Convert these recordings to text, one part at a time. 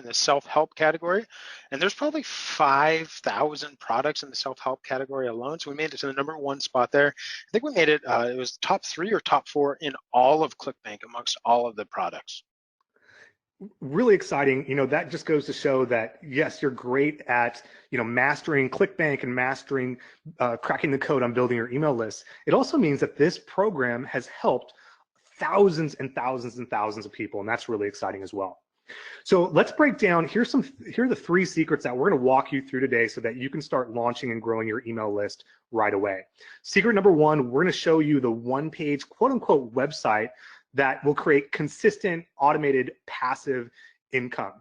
the self-help category. And there's probably 5,000 products in the self-help category alone. So we made it to the #1 spot there. I think we made it, it was top 3 or top 4 in all of ClickBank amongst all of the products. Really exciting. That just goes to show that, yes, you're great at, mastering ClickBank and mastering, cracking the code on building your email list. It also means that this program has helped thousands and thousands and thousands of people, and that's really exciting as well. So let's break down, here are the 3 secrets that we're going to walk you through today so that you can start launching and growing your email list right away. Secret number 1, we're going to show you the one-page quote unquote website that will create consistent, automated, passive income.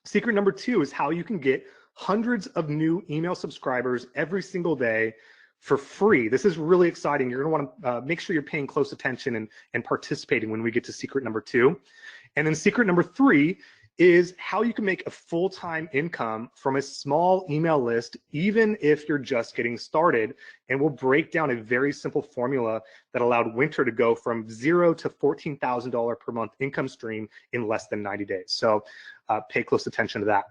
Secret number 2 is how you can get hundreds of new email subscribers every single day for free. This is really exciting. You're going to want to make sure you're paying close attention and participating when we get to secret number 2. And then secret number 3 is how you can make a full-time income from a small email list, even if you're just getting started. And we'll break down a very simple formula that allowed Winter to go from $0 to $14,000 per month income stream in less than 90 days. So pay close attention to that.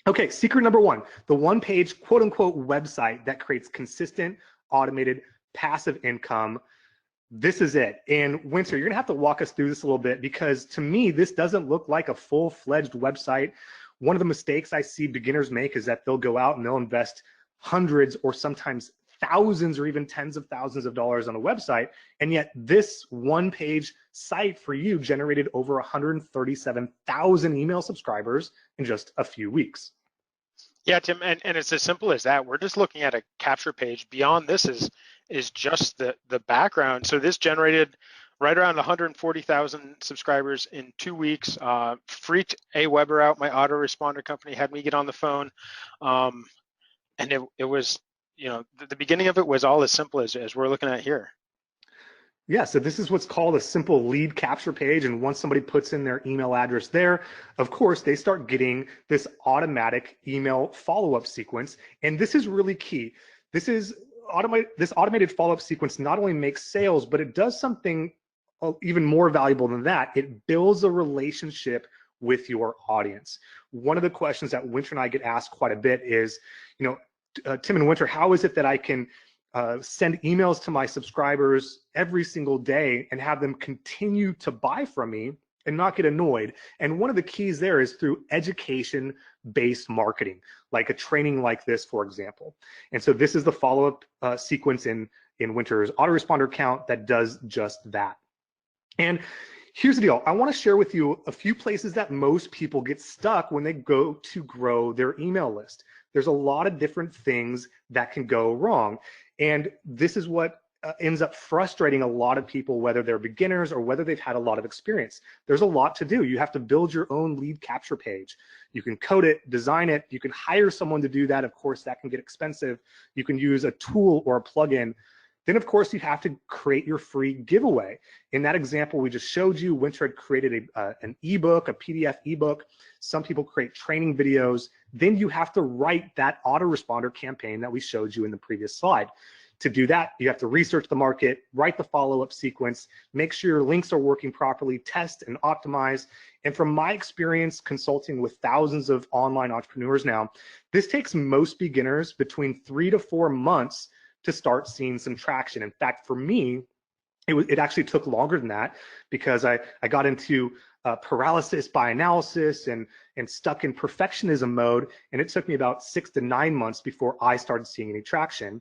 Okay, secret number 1, the one-page quote unquote website that creates consistent, automated, passive income. This is it. And Winter, you're gonna have to walk us through this a little bit, because to me, this doesn't look like a full-fledged website. One of the mistakes I see beginners make is that they'll go out and they'll invest hundreds or sometimes thousands or even tens of thousands of dollars on a website. And yet this one-page site for you generated over 137,000 email subscribers in just a few weeks. Yeah, Tim, and it's as simple as that. We're just looking at a capture page. Beyond this is just the background. So this generated right around 140,000 subscribers in 2 weeks. Freaked Aweber out, my autoresponder company, had me get on the phone. And it was, the beginning of it was all as simple as we're looking at here. Yeah, so this is what's called a simple lead capture page. And once somebody puts in their email address there, of course, they start getting this automatic email follow-up sequence. And this is really key. This automated follow-up sequence not only makes sales, but it does something even more valuable than that. It builds a relationship with your audience. One of the questions that Winter and I get asked quite a bit is, Tim and Winter, how is it that I can send emails to my subscribers every single day and have them continue to buy from me and not get annoyed? And one of the keys there is through education-based marketing, like a training like this, for example. And so this is the follow-up sequence in Winter's autoresponder account that does just that. And here's the deal. I want to share with you a few places that most people get stuck when they go to grow their email list. There's a lot of different things that can go wrong. And this is what ends up frustrating a lot of people, whether they're beginners or whether they've had a lot of experience. There's a lot to do. You have to build your own lead capture page. You can code it, design it. You can hire someone to do that. Of course, that can get expensive. You can use a tool or a plugin. Then, of course, you have to create your free giveaway. In that example we just showed you, Winter had created an ebook, a PDF ebook. Some people create training videos. Then you have to write that autoresponder campaign that we showed you in the previous slide. To do that, you have to research the market, write the follow-up sequence, make sure your links are working properly, test and optimize. And from my experience consulting with thousands of online entrepreneurs now, this takes most beginners between 3 to 4 months to start seeing some traction. In fact, for me, it actually took longer than that, because I got into paralysis by analysis and stuck in perfectionism mode. And it took me about 6 to 9 months before I started seeing any traction.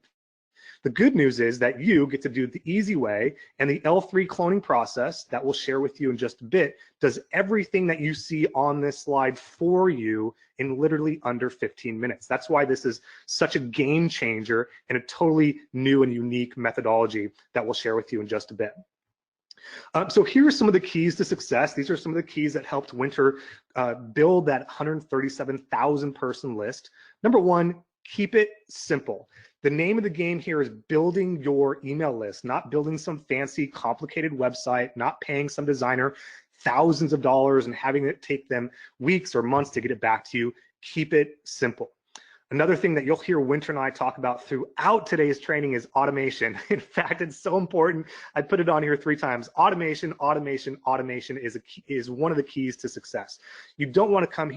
The good news is that you get to do it the easy way, and the L3 cloning process that we'll share with you in just a bit does everything that you see on this slide for you in literally under 15 minutes. That's why this is such a game changer and a totally new and unique methodology that we'll share with you in just a bit. So here are some of the keys to success. These are some of the keys that helped Winter build that 137,000 person list. Number 1, keep it simple. The name of the game here is building your email list, not building some fancy, complicated website, not paying some designer thousands of dollars and having it take them weeks or months to get it back to you. Keep it simple. Another thing that you'll hear Winter and I talk about throughout today's training is automation. In fact, it's so important. I put it on here 3 times. Automation, automation, automation is one of the keys to success. You don't want to come here